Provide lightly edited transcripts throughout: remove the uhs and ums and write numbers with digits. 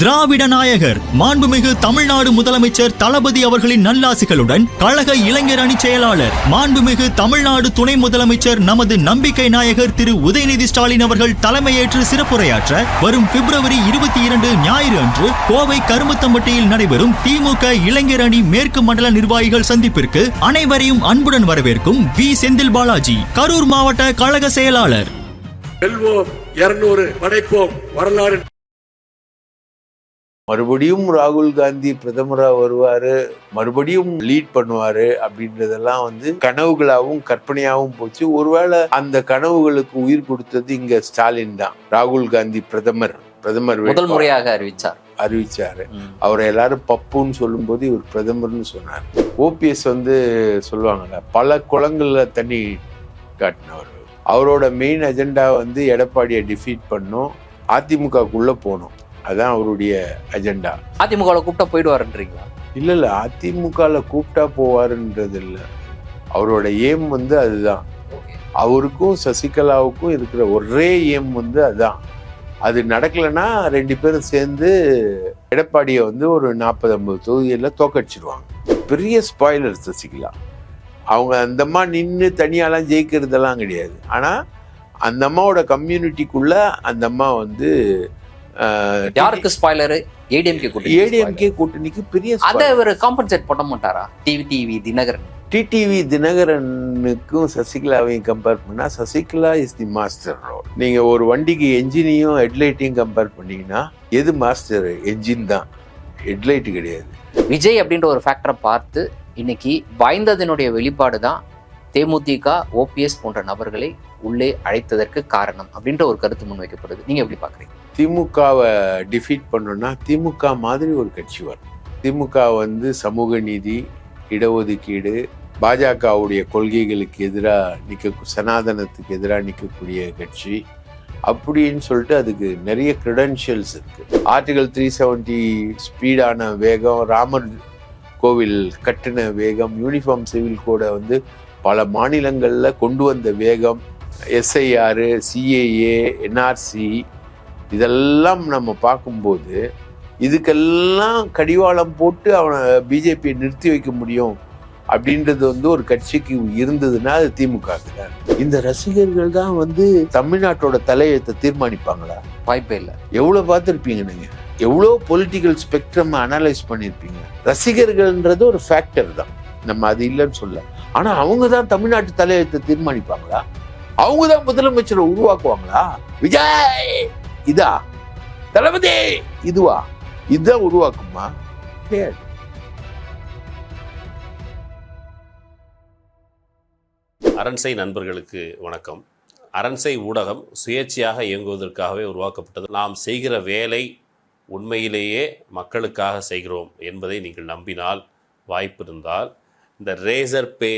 திராவிட நாயகர் மாண்புமிகு தமிழ்நாடு முதலமைச்சர் தளபதி அவர்களின் நல்லாசிகளுடன் கழக இளைஞர் அணி செயலாளர் மாண்புமிகு தமிழ்நாடு துணை முதலமைச்சர் நமது நம்பிக்கை நாயகர் திரு உதயநிதி ஸ்டாலின் அவர்கள் தலைமையேற்று சிறப்புரையாற்ற வரும் பிப்ரவரி 22 ஞாயிறு அன்று கோவை கருமத்தம்பட்டியில் நடைபெறும் திமுக இளைஞர் அணி மேற்கு மண்டல நிர்வாகிகள் சந்திப்பிற்கு அனைவரையும் அன்புடன் வரவேற்கும் வி செந்தில் பாலாஜி, கரூர் மாவட்ட கழக செயலாளர். 200 படைப்போம் வரலாறு. மறுபடியும் ராகுல் காந்தி பிரதமரா வருவாரு, மறுபடியும் லீட் பண்ணுவாரு அப்படின்றதெல்லாம் கனவுகளாகவும் கற்பனையாகவும் போச்சு. ஒருவேளை அந்த கனவுகளுக்கு உயிர் கொடுத்தது இங்க ஸ்டாலின் தான். ராகுல் காந்தி பிரதமர் முதல் முறையாக அறிவிச்சாரு. அவரை எல்லாரும் பப்புன்னு சொல்லும் போது இவர் பிரதமர்னு சொன்னார். ஓபிஎஸ் சொல்லுவாங்கல்ல, பல குளங்கள்ல தண்ணி காட்டினவர். அவரோட மெயின் அஜெண்டா எடப்பாடியை டிஃபீட் பண்ணும், அதிமுகக்குள்ள போகணும். அதான் அவருடைய அஜெண்டா. அதிமுக கூப்பிட்டா போயிடுவாருன்றீங்களா? இல்ல, அதிமுக கூப்பிட்டா போவாருன்றது இல்ல. அவரோட ஏம் அதுதான். அவருக்கும் சசிகலாவுக்கும் இருக்கிற ஒரே ஏம் அதுதான். அது நடக்கலைன்னா 2 பேரும் சேர்ந்து எடப்பாடியை ஒரு 40-50 தொகுதியில தோக்கடிச்சிருவாங்க. பெரிய ஸ்பாயிலர் சசிகலா. அவங்க அந்த அம்மா நின்று தனியாலாம் ஜெயிக்கிறதெல்லாம் கிடையாது. ஆனா அந்த அம்மாவோட கம்யூனிட்டிக்குள்ள அந்த அம்மா யாருக்கு ஸ்பாயிலர்? ஏடிஎம்கே கூட்டணிக்கு பெரிய. அதை அவர் காம்பன்சேட் பண்ண மாட்டாரா? டிடிவி தினகரனுக்கும் சசிகலாவையும் கம்பேர் பண்ணா Sasikala is the master role. நீங்க ஒரு வண்டிக்கு என்ஜினையும் ஹெட்லைட்டையும் கம்பேர் பண்ணீங்கன்னா எது மாஸ்டர்? என்ஜின் தான், ஹெட்லைட் கிடையாது. விஜய் அப்படின்ற ஒரு ஃபேக்டரை பார்த்து இன்னைக்கு வாய்ந்ததனுடைய வெளிப்பாடு தான் தேமுதிக ஓபிஎஸ் போன்ற நபர்களை உள்ளே அழைத்ததற்கு காரணம் அப்படின்ற ஒரு கருத்து முன்வைக்கப்படுது. நீங்க எப்படி பாக்குறீங்க? திமுகவை டிஃபீட் பண்ணணும்னா திமுக மாதிரி ஒரு கட்சி வரும். திமுக சமூக நீதி, இடஒதுக்கீடு, பாஜகவுடைய கொள்கைகளுக்கு எதிராக சனாதனத்துக்கு எதிராக நிற்கக்கூடிய கட்சி அப்படின்னு சொல்லிட்டு அதுக்கு நிறைய கிரெடென்ஷியல்ஸ் இருக்கு. ஆர்டிகல் 370 ஸ்பீடான வேகம், ராமர் கோவில் கட்டின வேகம், யூனிஃபார்ம் சிவில் கோடை பல மாநிலங்கள்ல கொண்டு வந்த வேகம், எஸ்ஐஆர், சிஏஏ, என்ஆர்சி, இதெல்லாம் நம்ம பார்க்கும்போது இதுக்கெல்லாம் கடிவாளம் போட்டு அவனை பிஜேபியை நிறுத்தி வைக்க முடியும் அப்படின்றது ஒரு கட்சிக்கு இருந்ததுன்னா அது திமுக. இந்த ரசிகர்கள் தான் தமிழ்நாட்டோட தலையெழுத்தை தீர்மானிப்பாங்களா? வாய்ப்பே இல்லை. எவ்வளவு பார்த்துருப்பீங்க நீங்க, எவ்வளோ பொலிட்டிக்கல் ஸ்பெக்ட்ரம் அனலைஸ் பண்ணியிருப்பீங்க. ரசிகர்கள்ன்றது ஒரு ஃபேக்டர் தான், நம்ம அது இல்லைன்னு சொல்ல. ஆனா அவங்க தான் தமிழ்நாட்டு தலையெழுத்தை தீர்மானிப்பாங்களா? அவங்க தான் முதலமைச்சரை உருவாக்குவாங்களா? விஜய் இதா, தளபதி இதுவா, இதுதான் உருவாக்குமா? அரண்சை நண்பர்களுக்கு வணக்கம். அரண்சை ஊடகம் சுயேட்சையாக இயங்குவதற்காகவே உருவாக்கப்பட்டது. நாம் செய்கிற வேலை உண்மையிலேயே மக்களுக்காக செய்கிறோம் என்பதை நீங்கள் நம்பினால், வாய்ப்பு இருந்தால் இந்த ரேசர் பே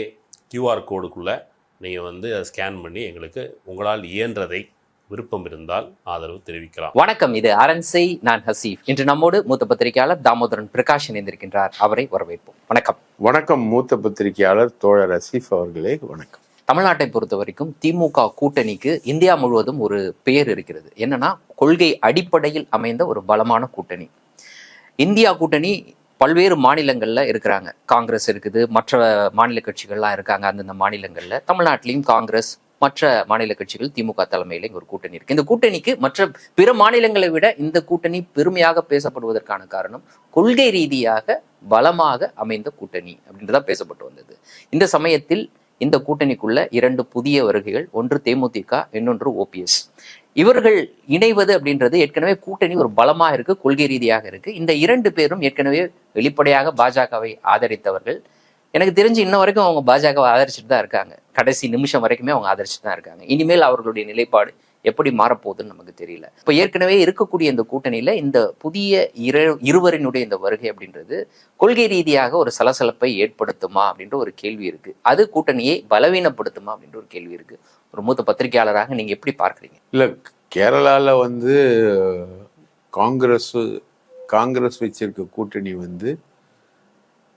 QR கோடுக்குள்ளே நீங்கள் அதை ஸ்கேன் பண்ணி எங்களுக்கு உங்களால் இயன்றதை விருப்பம் இருந்தால் ஆதரவு தெரிவிக்கலாம். வணக்கம், இது அரண்சை. நான் ஹசீஃப். இன்று நம்மோடு மூத்த பத்திரிகையாளர் தாமோதரன் பிரகாஷ் இணைந்திருக்கின்றார். அவரை வரவேற்போம். வணக்கம். வணக்கம் மூத்த பத்திரிகையாளர் தோழர் ஹசீஃப் அவர்களே. வணக்கம். தமிழ்நாட்டை பொறுத்த வரைக்கும் திமுக கூட்டணிக்கு இந்தியா முழுவதும் ஒரு பெயர் இருக்கிறது. என்னன்னா, கொள்கை அடிப்படையில் அமைந்த ஒரு பலமான கூட்டணி. இந்தியா கூட்டணி பல்வேறு மாநிலங்கள்ல இருக்கிறாங்க. காங்கிரஸ் இருக்குது, மற்ற மாநில கட்சிகள்லாம் இருக்காங்க அந்தந்த மாநிலங்கள்ல. தமிழ்நாட்டிலையும் காங்கிரஸ், மற்ற மாநில கட்சிகள், திமுக தலைமையில இங்க ஒரு கூட்டணி இருக்கு. இந்த கூட்டணிக்கு மற்ற பிற மாநிலங்களை விட இந்த கூட்டணி பெருமையாக பேசப்படுவதற்கான காரணம் கொள்கை ரீதியாக பலமாக அமைந்த கூட்டணி அப்படின்றதான் பேசப்பட்டு வந்தது. இந்த சமயத்தில் இந்த கூட்டணிக்குள்ள 2 புதிய வருகைகள், ஒன்று தேமுதிக, இன்னொன்று ஓபிஎஸ். இவர்கள் இணைவது அப்படின்றது ஏற்கனவே கூட்டணி ஒரு பலமா இருக்கு, கொள்கை ரீதியாக இருக்கு. இந்த 2 பேரும் ஏற்கனவே வெளிப்படையாக பாஜகவை ஆதரித்தவர்கள். எனக்கு தெரிஞ்சு இன்ன வரைக்கும் அவங்க பாஜகவை ஆதரிச்சுட்டு தான் இருக்காங்க. கடைசி நிமிஷம் வரைக்குமே அவங்க ஆதரிச்சுட்டு தான் இருக்காங்க. இனிமேல் அவர்களுடைய நிலைப்பாடு எப்படி மாறப்போகுதுன்னு நமக்கு தெரியல. இப்போ ஏற்கனவே இருக்கக்கூடிய இந்த கூட்டணியில இந்த புதிய இருவரினுடைய இந்த வருகை அப்படின்றது கொள்கை ரீதியாக ஒரு சலசலப்பை ஏற்படுத்துமா அப்படின்ற ஒரு கேள்வி இருக்கு. அது கூட்டணியை பலவீனப்படுத்துமா அப்படின்ற ஒரு கேள்வி இருக்கு. ஒரு மூத்த பத்திரிகையாளராக நீங்க எப்படி பார்க்குறீங்க? இல்ல, கேரளால காங்கிரஸ் வச்சிருக்க கூட்டணி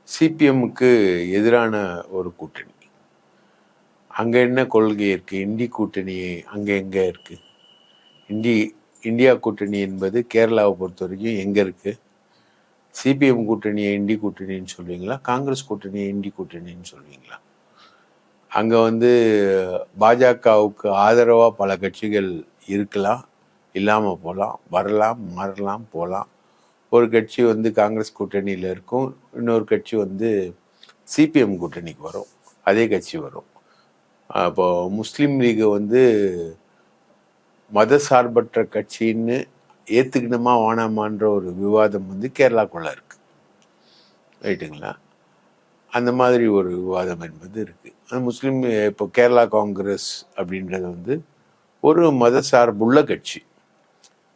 சிபிஎம்முக்கு எதிரான ஒரு கூட்டணி. அங்கே என்ன கொள்கை இருக்குது? இந்தி கூட்டணி அங்கே எங்கே இருக்குது? இந்தியா கூட்டணி என்பது கேரளாவை பொறுத்த வரைக்கும் எங்கே இருக்குது? சிபிஎம் கூட்டணியை இண்டி கூட்டணின்னு சொல்லுவீங்களா, காங்கிரஸ் கூட்டணியை இண்டி கூட்டணின்னு சொல்லுவீங்களா? அங்கே வந்து பாஜகவுக்கு ஆதரவாக பல கட்சிகள் இருக்கலாம், இல்லாமல் போகலாம், வரலாம், மாறலாம், போகலாம். ஒரு கட்சி வந்து காங்கிரஸ் கூட்டணியில் இருக்கும், இன்னொரு கட்சி வந்து சிபிஎம் கூட்டணிக்கு வரும், அதே கட்சி வரும். அப்போ முஸ்லீம் லீகை வந்து மத சார்பற்ற கட்சின்னு ஏற்றுக்கணுமா வேணாமான்ற ஒரு விவாதம் வந்து கேரளாக்குள்ளே இருக்கு, ரைட்டுங்களா? அந்த மாதிரி ஒரு விவாதம் என்பது இருக்குது. அந்த முஸ்லீம் இப்போ கேரளா காங்கிரஸ் அப்படின்றது வந்து ஒரு மத சார்புள்ள கட்சி,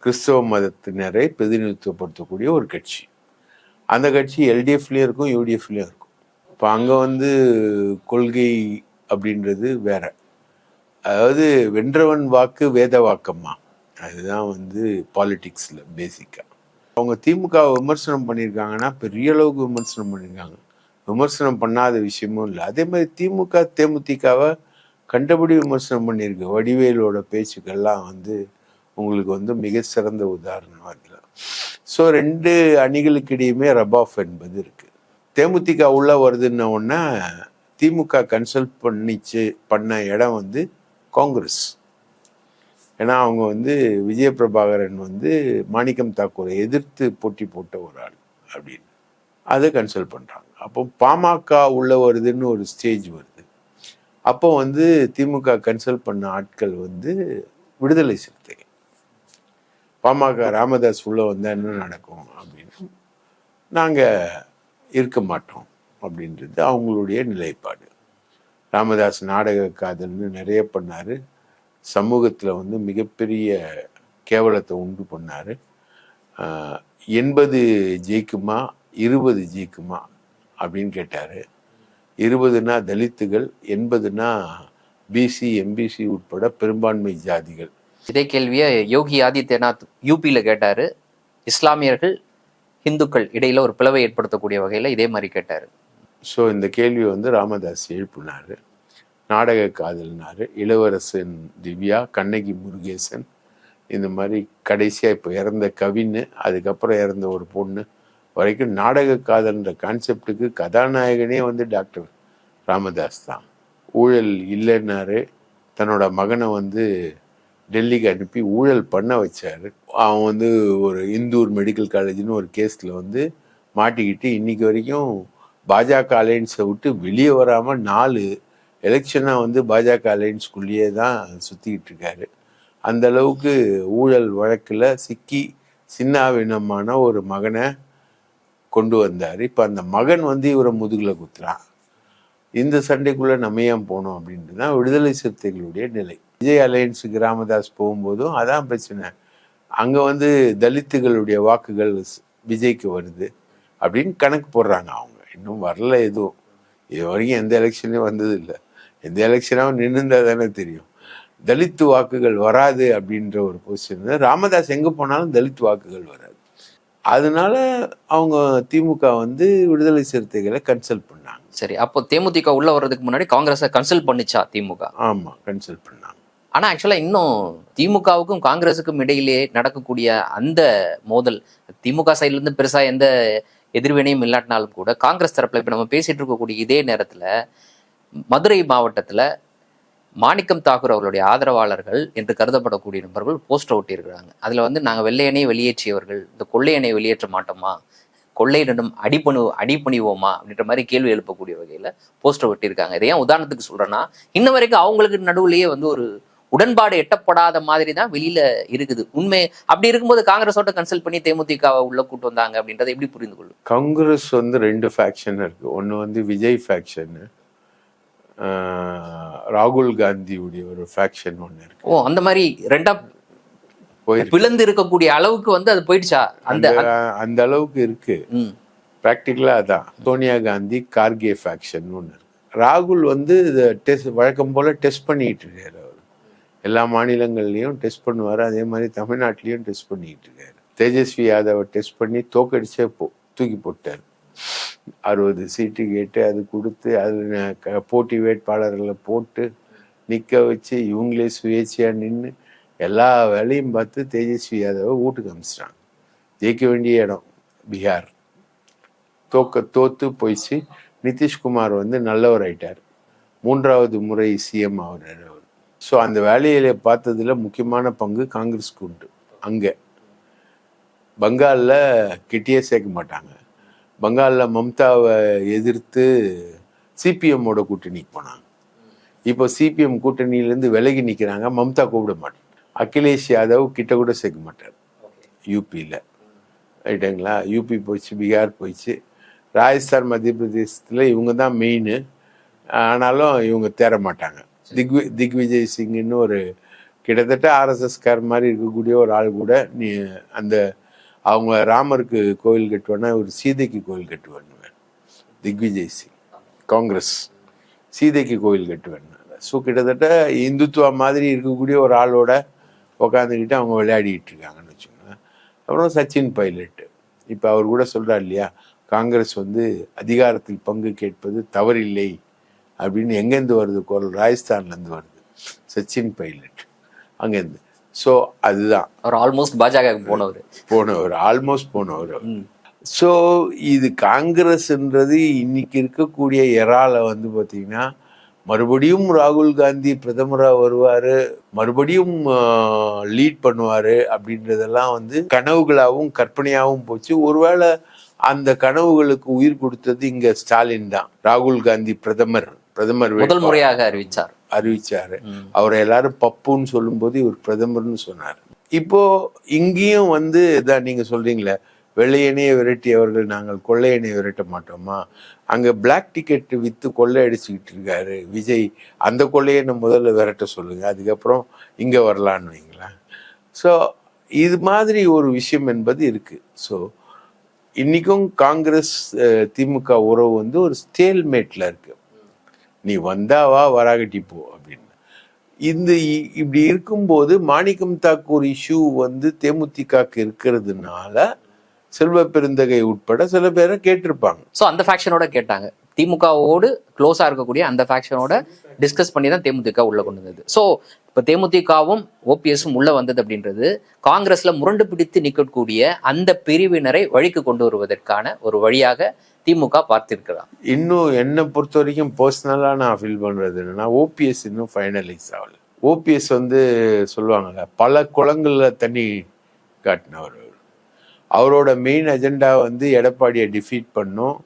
கிறிஸ்தவ மதத்தினரை பிரதிநிதித்துவப்படுத்தக்கூடிய ஒரு கட்சி. அந்த கட்சி எல்டிஎஃப்லேயும் இருக்கும், யூடிஎஃப்லேயும் இருக்கும். இப்போ அங்கே வந்து கொள்கை அப்படின்றது வேற. அதாவது வென்றவன் வாக்கு வேத வாக்கம்மா, அதுதான் வந்து பாலிடிக்ஸில் பேசிக்காக. அவங்க திமுக விமர்சனம் பண்ணியிருக்காங்கன்னா பெரிய அளவுக்கு விமர்சனம் பண்ணியிருக்காங்க, விமர்சனம் பண்ணாத விஷயமும் இல்லை. அதே மாதிரி திமுக தேமுதிகவை கண்டபடி விமர்சனம் பண்ணியிருக்கு. வடிவேலோட பேச்சுக்கெல்லாம் வந்து உங்களுக்கு வந்து மிக சிறந்த உதாரணம் அதில். ஸோ 2 அணிகளுக்கு இடையுமே ரப் ஆஃப் என்பது இருக்குது. தேமுதிக உள்ளே வருதுன்ன உடனே திமுக கன்சல்ட் பண்ண இடம் வந்து காங்கிரஸ். ஏன்னா அவங்க வந்து விஜய பிரபாகரன் வந்து மாணிக்கம் தாக்கூரை எதிர்த்து போட்டி போட்ட ஒரு ஆள் அப்படின்னு அதை கன்சல்ட் பண்ணுறாங்க. அப்போ பாமக உள்ளே வருதுன்னு ஒரு ஸ்டேஜ் வருது. அப்போ வந்து திமுக கன்சல்ட் பண்ண ஆட்கள் வந்து விடுதலை சிறுத்தைகள். பாமக ராமதாஸ் உள்ளே வந்தால் என்ன நடக்கும் அப்படின்னு, நாங்கள் இருக்க மாட்டோம் அப்படின்றது அவங்களுடைய நிலைப்பாடு. ராமதாஸ் நாடக காதல்னு நிறைய பண்ணார், சமூகத்தில் வந்து மிகப்பெரிய கேவலத்தை உண்டு பண்ணார். 80 ஜெயிக்குமா 20 ஜெயிக்குமா அப்படின்னு கேட்டார். 20னா தலித்துகள், 80னா பிசி எம்பிசி உட்பட பெரும்பான்மை ஜாதிகள். இதே கேள்வியை யோகி ஆதித்யநாத் யூபியில கேட்டாரு. இஸ்லாமியர்கள் இந்துக்கள் இடையில ஒரு பிளவை ஏற்படுத்தக்கூடிய வகையில இதே மாதிரி கேட்டாரு. ஸோ இந்த கேள்வியை வந்து ராமதாஸ் எழுப்பினார். நாடக காதல்னாரு. இளவரசன் திவ்யா, கண்ணகி முருகேசன், இந்த மாதிரி கடைசியாக இப்போ இறந்த கவின்னு, அதுக்கப்புறம் இறந்த ஒரு பொண்ணு வரைக்கும் நாடக காதல்ன்ற கான்செப்டுக்கு கதாநாயகனே வந்து டாக்டர் ராமதாஸ் தான். ஊழல் இல்லைன்னாரு. தன்னோட மகனை வந்து டெல்லிக்கு அனுப்பி ஊழல் பண்ண வச்சார். அவன் வந்து ஒரு இந்தூர் மெடிக்கல் காலேஜ்னு ஒரு கேஸில் வந்து மாட்டிக்கிட்டு இன்னைக்கு வரைக்கும் பாஜக அலையன்ஸை விட்டு வெளியே வராமல் 4 எலெக்ஷனாக வந்து பாஜக அலையன்ஸ்குள்ளேயே தான் சுற்றிக்கிட்டு இருக்காரு. அந்த அளவுக்கு ஊழல் வழக்கில் சிக்கி சின்னாவினமான ஒரு மகனை கொண்டு வந்தார். இப்போ அந்த மகன் வந்து இவரை முதுகில் குத்துறான். இந்த சண்டைக்குள்ளே நம்ம ஏன் போனோம் அப்படின்ட்டு தான் விடுதலை சிறுத்தைகளுடைய நிலை. விஜய் அலையன்ஸுக்கு ராமதாஸ் போகும்போதும் அதான் பிரச்சனை. அங்கே வந்து தலித்துகளுடைய வாக்குகள் விஜய்க்கு வருது அப்படின்னு கணக்கு போடுறாங்க. அவங்க இன்னும் வரல, எதுவும் இது வரைக்கும் எந்த எலெக்ஷனும் வந்தது இல்லை. எந்த எலெக்ஷனாகவும் நின்றுந்தா தானே தெரியும். தலித்து வாக்குகள் வராது அப்படின்ற ஒரு பொசிஷன். ராமதாஸ் எங்கே போனாலும் தலித் வாக்குகள் வராது. அதனால அவங்க திமுக வந்து விடுதலை சிறுத்தைகளை கன்சல்ட் பண்ணாங்க. சரி, அப்போ தேமுதிக உள்ள வர்றதுக்கு முன்னாடி காங்கிரஸை கன்சல்ட் பண்ணிச்சா திமுக? ஆமா, கன்சல்ட் பண்ணாங்க. ஆனா ஆக்சுவலா இன்னும் திமுகவுக்கும் காங்கிரஸுக்கும் இடையிலே நடக்கக்கூடிய அந்த மோதல் திமுக சைட்ல இருந்து பெருசா எந்த எதிர்வினையும் இல்லாட்டினாலும் கூட காங்கிரஸ் தரப்புல இப்ப நம்ம பேசிட்டு இருக்கக்கூடிய இதே நேரத்துல மதுரை மாவட்டத்துல மாணிக்கம் தாக்கூர் அவர்களுடைய ஆதரவாளர்கள் என்று கருதப்படக்கூடிய நபர்கள் போஸ்டர் ஒட்டியிருக்கிறாங்க. அதுல வந்து நாங்க வெள்ளையனை வெளியேற்றியவர்கள், இந்த கொள்ளையனை வெளியேற்ற மாட்டோமா, கொள்ளையிடம் அடிபணிவோமா அப்படின்ற மாதிரி கேள்வி எழுப்பக்கூடிய வகையில போஸ்டர் ஒட்டியிருக்காங்க. இதை ஏன் உதாரணத்துக்கு சொல்றேன்னா, இன்ன வரைக்கும் அவங்களுக்கு நடுவுலயே வந்து ஒரு உடன்பாடு எட்டப்படாத மாதிரி தான் வெளியில இருக்குது உண்மை. அப்படி இருக்கும்போது காங்கிரஸோட கன்சல்ட் பண்ணி தேமுதிகவை உள்ள கூட்டு வந்தாங்க அப்படின்றத எப்படி புரிந்து கொள்ளும்? காங்கிரஸ் வந்து 2 ஃபேக்ஷன் இருக்கு. ஒன்று வந்து விஜய் ஃபேக்ஷன், ராகுல் காந்தியுடைய ஒரு ஃபேக்ஷன் ஒன்று இருக்கு. ஓ, அந்த மாதிரி 2ஆ பிளந்து இருக்கக்கூடிய அளவுக்கு வந்து அது போயிடுச்சா? அந்த அளவுக்கு இருக்கு. பிராக்டிக்கலா அதான். சோனியா காந்தி கார்கே ஃபேக்ஷன் ஒன்று இருக்கு. ராகுல் வந்து இதை வழக்கம் போல டெஸ்ட் பண்ணிட்டு இருக்காரு. அவர் எல்லா மாநிலங்கள்லையும் டெஸ்ட் பண்ணுவார். அதே மாதிரி தமிழ்நாட்டிலையும் டெஸ்ட் பண்ணிட்டு இருக்காரு. தேஜஸ்வி யாதவை டெஸ்ட் பண்ணி தோக்கடிச்சே தூக்கி போட்டார். 60 சீட்டு கேட்டு அது கொடுத்து அதில் போட்டி வேட்பாளர்களை போட்டு நிற்க வச்சு இவங்களே சுயேட்சையாக நின்று எல்லா வேலையும் பார்த்து தேஜஸ்வி யாதவை வீட்டுக்கு அனுப்பிச்சிட்டாங்க. ஜெயிக்க வேண்டிய இடம் பீகார், தோத்து போயிடுச்சு. நிதிஷ்குமார் வந்து நல்லவர் ஆயிட்டார், 3வது முறை சிஎம் ஆகிறார் அவர். ஸோ அந்த வேலையில பார்த்ததுல முக்கியமான பங்கு காங்கிரஸ்க்கு உண்டு. அங்கே பங்காலில் கிட்டியே சேர்க்க மாட்டாங்க. பங்காலில் மம்தாவை எதிர்த்து சிபிஎம்மோட கூட்டணிக்கு போனாங்க. இப்போ சிபிஎம் கூட்டணியிலேருந்து விலகி நிற்கிறாங்க. மம்தா கூப்பிட மாட்டாங்க. அகிலேஷ் யாதவ் கிட்ட கூட சேர்க்க மாட்டார் யூபியில். ரைட்டுங்களா? யூபி போயிடுச்சு, பீகார் போயிடுச்சு, ராஜஸ்தான் மத்திய பிரதேசத்தில் இவங்க தான் மெயின். ஆனாலும் இவங்க தேர மாட்டாங்க. திக்விஜய் சிங்னு ஒரு கிட்டத்தட்ட ஆர்எஸ்எஸ்கார் மாதிரி இருக்கக்கூடிய ஒரு ஆள் கூட நீ அந்த அவங்க ராமருக்கு கோவில் கட்டுவேன்னா ஒரு சீதைக்கு கோவில் கட்டுவேன்னு திக்விஜய் சிங், காங்கிரஸ் சீதைக்கு கோவில் கட்டுவேன். ஸோ கிட்டத்தட்ட இந்துத்துவா மாதிரி இருக்கக்கூடிய ஒரு ஆளோட உக்காந்துக்கிட்டு அவங்க விளையாடிக்கிட்டு இருக்காங்கன்னு வச்சுக்கோங்களேன். அப்புறம் சச்சின் பைலட் இப்போ அவர் கூட சொல்கிறார் இல்லையா, காங்கிரஸ் வந்து அதிகாரத்தில் பங்கு கேட்பது தவறில்லை அப்படின்னு. எங்கேருந்து வருது குரல்? ராஜஸ்தான்லேருந்து வருது, சச்சின் பைலட் அங்கேருந்து. ஸோ அதுதான் அவர் ஆல்மோஸ்ட் பாஜக போனவர். ஸோ இது காங்கிரஸ்ன்றது இன்னைக்கு இருக்கக்கூடிய எறால வந்து பார்த்தீங்கன்னா மறுபடியும் ராகுல் காந்தி பிரதமராக வருவார், மறுபடியும் லீட் பண்ணுவார் அப்படின்றதெல்லாம் வந்து கனவுகளாகவும் கற்பனையாகவும் போச்சு. ஒருவேளை அந்த கனவுகளுக்கு உயிர் கொடுத்தது இங்க ஸ்டாலின் தான். ராகுல் காந்தி பிரதமர் முதல் முறையாக அறிவிச்சாரு. அவரை எல்லாரும் பப்புன்னு சொல்லும் போது இவர் பிரதமர்னு சொன்னார். இப்போ இங்கேயும் வந்து இதான் நீங்க சொல்றீங்களே, வெள்ளையனையை விரட்டியவர்கள் நாங்கள் கொள்ளையனை விரட்ட மாட்டோமா? அங்க பிளாக் டிக்கெட் வித்து கொள்ளை அடிச்சுக்கிட்டு இருக்காரு விஜய். அந்த கொள்ளையனை முதல்ல விரட்ட சொல்லுங்க, அதுக்கப்புறம் இங்க வரலான்னு வைங்களேன். ஸோ இது மாதிரி ஒரு விஷயம் என்பது இருக்கு. ஸோ இன்னைக்கும் காங்கிரஸ் திமுக உறவு வந்து ஒரு ஸ்டேல்மேட்ல இருக்கு. நீ வந்தாவா வராகட்டி போ அப்படின்னு. இப்படி இருக்கும்போது மாணிக்கம் தாக்கூர் இஷ்யூ வந்து தேமுதிகக்கு இருக்கிறதுனால செல்வ பெருந்தகை உட்பட சில பேரை கேட்டிருப்பாங்க. ஸோ அந்த ஃபேக்ஷனோட கேட்டாங்க. திமுகவோடு க்ளோஸா இருக்கக்கூடிய அந்த ஃபேக்ஷனோட டிஸ்கஸ் பண்ணி தான் தேமுதிக உள்ள கொண்டு வந்தது. ஸோ இப்போ தேமுதிகவும் ஓபிஎஸும் உள்ள வந்தது அப்படின்றது காங்கிரஸ்ல முரண்டு பிடித்து நிற்கக்கூடிய அந்த பிரிவினரை வழிக்கு கொண்டு வருவதற்கான ஒரு வழியாக திமுக பார்த்திருக்கிறார். இன்னும் என்னை பொறுத்த வரைக்கும் பர்சனலா நான் ஃபீல் பண்றது என்னன்னா, ஓபிஎஸ் இன்னும் ஃபைனலைஸ் ஆகல. ஓபிஎஸ் வந்து சொல்லுவாங்கல்ல, பல குளங்கள்ல தண்ணி காட்டினவர். அவரோட மெயின் அஜெண்டா வந்து எடப்பாடியை டிஃபீட் பண்ணும்,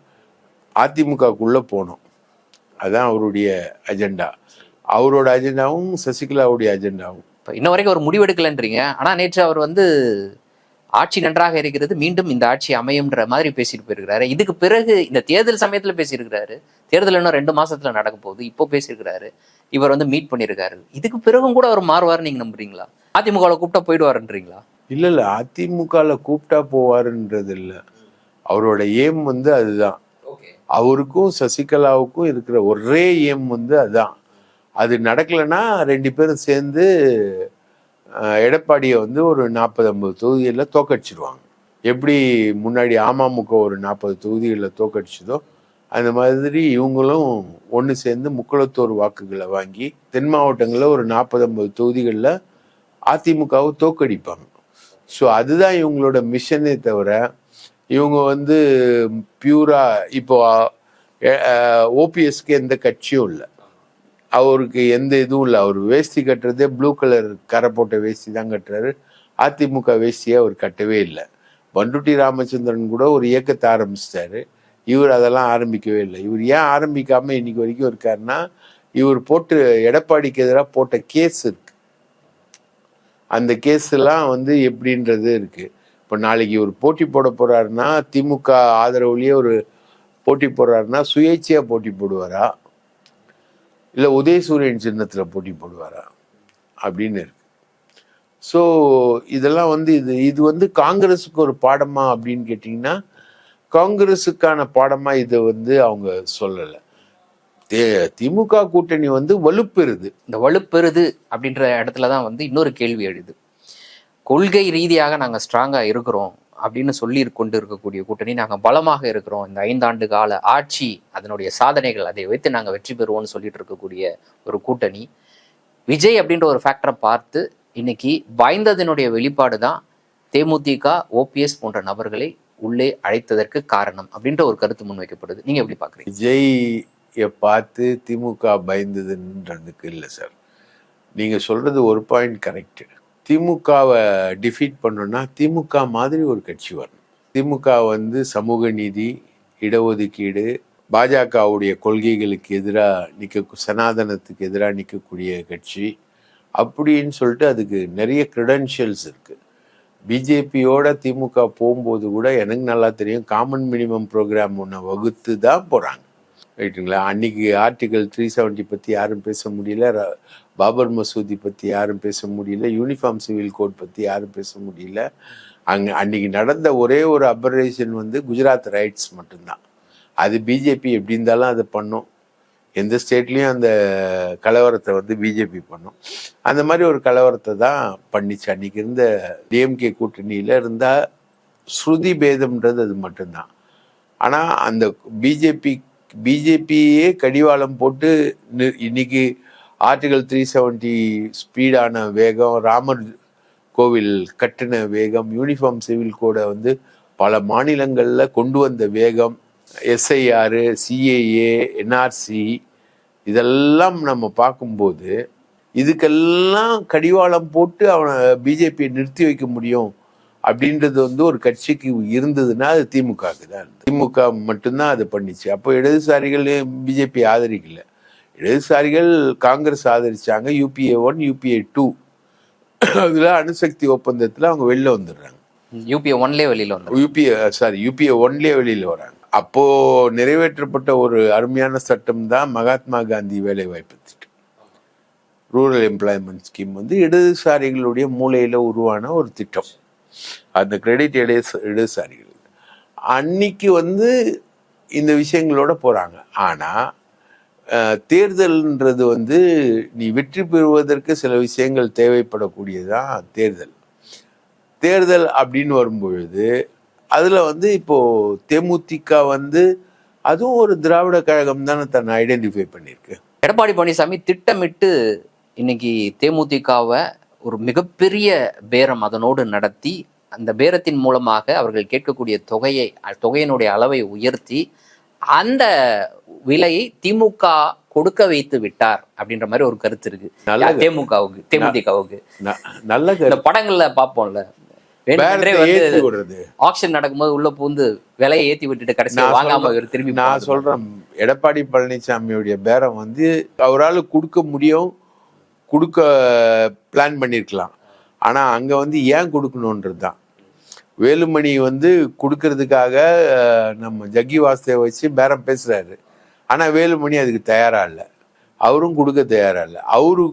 அதிமுகக்குள்ள போகணும். அதுதான் அவருடைய அஜெண்டா. அவரோட அஜெண்டாவும் சசிகலாவுடைய அஜெண்டாவும். இப்போ இன்ன வரைக்கும் ஒரு முடிவெடுக்கலன்றீங்க. ஆனா நேற்று அவர் வந்து ஆட்சி நன்றாக இருக்கிறது, மீண்டும் இந்த ஆட்சி அமையும்ன்ற மாதிரி பேசிட்டு போயிருக்கிறாரு. இதுக்கு பிறகு இந்த தேர்தல் சமயத்துல பேசியிருக்கிறாரு. தேர்தல் இன்னும் 2 மாசத்துல நடக்க போகுது. இப்போ பேசியிருக்கிறாரு. இவர் வந்து மீட் பண்ணியிருக்காரு. இதுக்கு பிறகும் கூட அவர் மாறுவார் நீங்க நம்புறீங்களா? அதிமுகவில் கூப்பிட்டா போயிடுவாருன்றீங்களா? இல்ல அதிமுகல கூப்பிட்டா போவாருன்றது இல்லை. அவரோட ஏம் வந்து அதுதான். அவருக்கும் சசிகலாவுக்கும் இருக்கிற ஒரே ஏம் வந்து அதுதான். அது நடக்கலைன்னா 2 பேரும் சேர்ந்து எடப்பாடியை வந்து ஒரு 40-50 தொகுதிகளில் தோக்கடிச்சிருவாங்க. எப்படி முன்னாடி அமமுக ஒரு 40 தொகுதிகளில் தோக்கடிச்சதோ அந்த மாதிரி இவங்களும் ஒன்று சேர்ந்து முக்குளத்தோர் வாக்குகளை வாங்கி தென் மாவட்டங்களில் ஒரு 40-50 தொகுதிகளில் அதிமுகவை தோக்கடிப்பாங்க. ஸோ அதுதான் இவங்களோட மிஷனே தவிர இவங்க வந்து பியூரா இப்போ ஓபிஎஸ்க்கு எந்த கட்சியும் இல்லை, அவருக்கு எந்த இதுவும் இல்லை. அவர் வேஷ்டி கட்டுறதே ப்ளூ கலர் கரை போட்ட வேஷ்டி தான் கட்டுறாரு. அதிமுக வேஷ்டியை அவர் கட்டவே இல்லை. பண்டுட்டி ராமச்சந்திரன் கூட ஒரு இயக்கத்தை ஆரம்பிச்சிட்டாரு. இவர் அதெல்லாம் ஆரம்பிக்கவே இல்லை. இவர் ஏன் ஆரம்பிக்காம இன்னைக்கு வரைக்கும் இருக்காருன்னா, இவர் போட்டு எடப்பாடிக்கு எதிராக போட்ட கேஸ் இருக்கு. அந்த கேஸ் எல்லாம் வந்து எப்படின்றது இருக்கு. இப்போ நாளைக்கு இவர் போட்டி போட போறாருன்னா, திமுக ஆதரவுலயே ஒரு போட்டி போடுறாருன்னா சுயேட்சையா போட்டி போடுவாரா, இல்லை உதயசூரியன் சின்னத்துல போட்டி போடுவாரா அப்படின்னு இருக்கு. ஸோ இதெல்லாம் வந்து இது வந்து காங்கிரஸுக்கு ஒரு பாடமா அப்படின்னு கேட்டிங்கன்னா, காங்கிரஸுக்கான பாடமா இதை வந்து அவங்க சொல்லலை. திமுக கூட்டணி வந்து வலுப்பெறுது. இந்த வலுப்பெறுது அப்படின்ற இடத்துலதான் வந்து இன்னொரு கேள்வி எழுது. கொள்கை ரீதியாக நாங்க ஸ்ட்ராங்கா இருக்கிறோம் அப்படின்னு சொல்லி கொண்டு இருக்கக்கூடிய கூட்டணி, நாங்க பலமாக இருக்கிறோம், இந்த 5 ஆண்டு கால ஆட்சி அதனுடைய சாதனைகள் அதை வைத்து நாங்க வெற்றி பெறுவோம்னு சொல்லிட்டு இருக்கக்கூடிய ஒரு கூட்டணி, விஜய் அப்படின்ற ஒரு ஃபேக்டரை பார்த்து இன்னைக்கு பயந்ததனுடைய வெளிப்பாடு தான் தேமுதிக, ஓபிஎஸ் போன்ற நபர்களை உள்ளே அழைத்ததற்கு காரணம் அப்படின்ற ஒரு கருத்து முன்வைக்கப்படுது. நீங்க எப்படி பாக்குறீங்க? விஜயை பார்த்து திமுக பயந்ததுன்றதுக்கு இல்லை சார். நீங்க சொல்றது ஒரு பாயிண்ட் கரெக்ட். திமுகவை டிஃபீட் பண்ணணும்னா திமுக மாதிரி ஒரு கட்சி வரணும். திமுக வந்து சமூக நீதி, இடஒதுக்கீடு, பாஜகவுடைய கொள்கைகளுக்கு எதிராக சனாதனத்துக்கு எதிராக நிற்கக்கூடிய கட்சி அப்படின்னு சொல்லிட்டு அதுக்கு நிறைய கிரெடென்ஷியல்ஸ் இருக்கு. பிஜேபியோட திமுக போகும்போது கூட எனக்கு நல்லா தெரியும், காமன் மினிமம் ப்ரோக்ராம் ஒன்று வகுத்து தான் போகிறாங்க, ரைட்டுங்களா? அன்னைக்கு ஆர்டிகல் 370 பற்றி யாரும் பேச முடியல, பாபர் மசூதி பற்றி யாரும் பேச முடியல, யூனிஃபார்ம் சிவில் கோட் பற்றி யாரும் பேச முடியல. அன்னைக்கு நடந்த ஒரே ஒரு அபரேஷன் வந்து குஜராத் ரைட்ஸ் மட்டும்தான். அது பிஜேபி எப்படி இருந்தாலும் அதை பண்ணும். எந்த ஸ்டேட்லேயும் அந்த கலவரத்தை வந்து பிஜேபி பண்ணும். அந்த மாதிரி ஒரு கலவரத்தை தான் பண்ணிச்சு. அன்னைக்கு இருந்த டிஎம்கே கூட்டணியில் இருந்தால் ஸ்ருதி பேதம்ன்றது அது மட்டும்தான். ஆனால் அந்த பிஜேபியே கடிவாளம் போட்டு இன்னைக்கு ஆர்டிகல் 370 ஸ்பீடான வேகம், ராமர் கோவில் கட்டின வேகம், யூனிஃபார்ம் சிவில் கோடை வந்து பல மாநிலங்களில் கொண்டு வந்த வேகம், SIR, CAA, NRC இதெல்லாம் நம்ம பார்க்கும்போது இதுக்கெல்லாம் கடிவாளம் போட்டு அவனை பிஜேபியை நிறுத்தி வைக்க முடியும் அப்படின்றது வந்து ஒரு கட்சிக்கு இருந்ததுன்னா அது திமுகவுக்கு தான். திமுக மட்டும்தான் அது பண்ணிச்சு. அப்போ இடதுசாரிகள் பிஜேபி ஆதரிக்கல. இடதுசாரிகள் காங்கிரஸ் ஆதரிச்சாங்க. UPA 1, UPA 2 அதுல அணுசக்தி ஒப்பந்தத்துல அவங்க வெளில வந்துடுறாங்க. UPA 1லே வெளியில வந்து UPA 1லே வெளியில வராங்க. அப்போ நிறைவேற்றப்பட்ட ஒரு அருமையான சட்டம் தான் மகாத்மா காந்தி வேலை வாய்ப்பு திட்டம், ரூரல் எம்ப்ளாய்மெண்ட் ஸ்கீம். வந்து இடதுசாரிகளுடைய மூலையில உருவான ஒரு திட்டம். அந்த கிரெடிட் இடதுசாரிகள் அன்னைக்கு வந்து இந்த விஷயங்களோட போறாங்க. ஆனா தேர்தல்ன்றது வந்து நீ வெற்றி பெறுவதற்கு சில விஷயங்கள் தேவைப்படக்கூடியதான் தேர்தல் அப்படின்னு வரும்பொழுது அதுல வந்து இப்போ தேமுதிக வந்து அதுவும் ஒரு திராவிட கழகம் தானே தன்னை ஐடென்டிஃபை பண்ணியிருக்கு. எடப்பாடி பழனிசாமி திட்டமிட்டு இன்னைக்கு தேமுதிகவை ஒரு மிகப்பெரிய பேரம் அதனோடு நடத்தி அந்த பேரத்தின் மூலமாக அவர்கள் கேட்கக்கூடிய தொகையினுடைய அளவை உயர்த்தி அந்த விலையை திமுக கொடுக்க வைத்து விட்டார் அப்படின்ற மாதிரி ஒரு கருத்து இருக்கு தேமுதிகவுக்கு. நல்ல படங்கள்ல பார்ப்போம்ல, ஆக்ஷன் நடக்கும்போது உள்ள பூந்து விலையை ஏத்தி விட்டுட்டு கடைசியா வாங்காம திரும்பி. நான் சொல்றேன், எடப்பாடி பழனிசாமியுடைய பேரம் வந்து அவரால் கொடுக்க முடியும், கொடுக்க பிளான் பண்ணிருக்கலாம். ஆனா அங்க வந்து ஏன் கொடுக்கணும்ன்றது தான். வேலுமணி வந்து கொடுக்கறதுக்காக நம்ம ஜக்கி வாசுதேவ வச்சு பேரம் பேசுறாரு. ஆனா வேலுமணி அதுக்கு தயாரா இல்லை, அவரும் கொடுக்க தயாரா இல்லை. அவரு